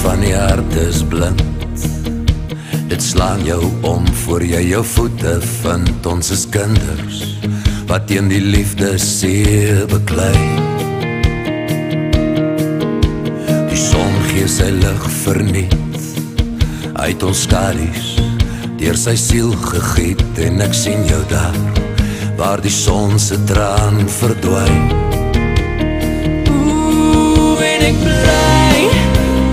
van die hart is blind. Dit slaan jou om voor jy jou voete vind. Ons is kinders wat teen die liefde see beklei. Die son gee sy lig verniet uit ons skadu's, deur sy siel gegiet. En ek sien jou daar, waar die son se traan verdwyn. En ek bly,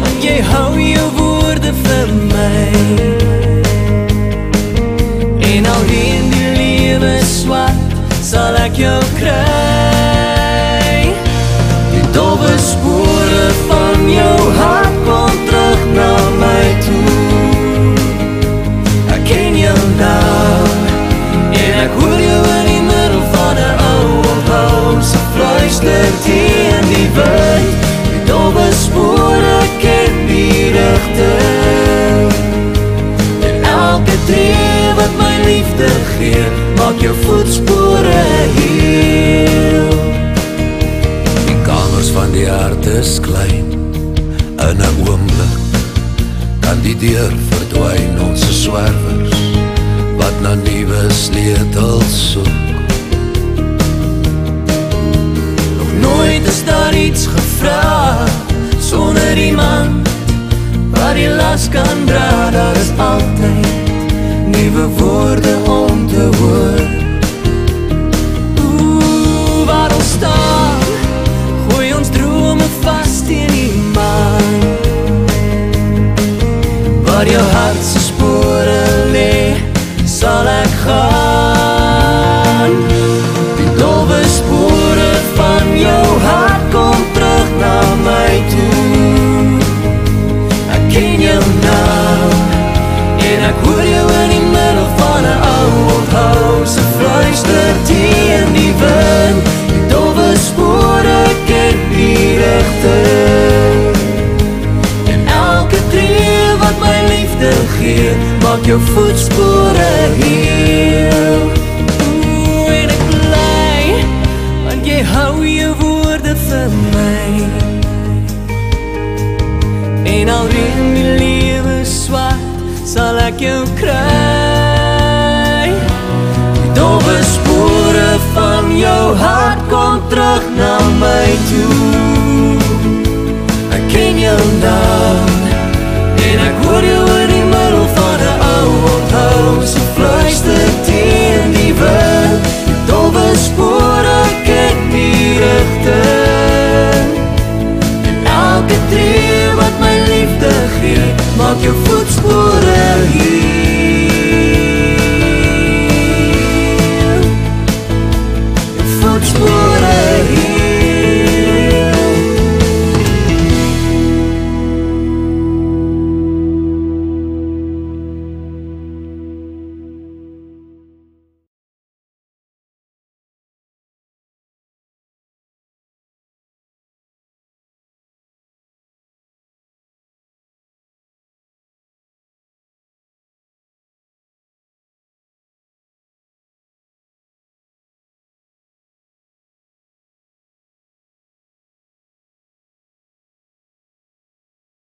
want jy hou jou woorde vir my. En al in die lewe swart, sal ek jou kry. Die dowwe spore van jou hart kom terug na my toe. Ek ken jou naam, en ek hoor jou in die middel van 'n ou huis. Fluister teen die wind, die dowwe spore ken die rigting. En elke tree wat my liefde gee, maak jou voetspore heel. Die kamers van die hart is klein, in 'n oomblik kan die deur verdwyn. Ons is swerwers wat na nuwe sleutels soek. Nog nooit is daar iets gevra sonder iemand wat die las kan dra. Daar is altyd nuwe woorde om te hoor. Waar ons staan, gooi ons drome vas teen die maan. Waar jou hart se spore lê, sal ek gaan. Die dowwe spore van jou hart kom terug na my toe. Ek ken jou naam, en ek hoor jou in die middel van 'n ou huis. Fluister teen die wind, die dowwe spore ken die rigting. En elke tree wat my liefde gee, maak jou voetspore heel. En ek bly, want jy hou jou woorde vir my. En al in die lewe swart, sal ek jou kry. Die dowwe spore van jou hart kom terug na my toe. Ek ken jou naam, en ek hoor jou in die middel van 'n ou huis. Fluister teen die wind, die dowwe spore ken die rigting. En elke tree wat my liefde gee, maak jou voet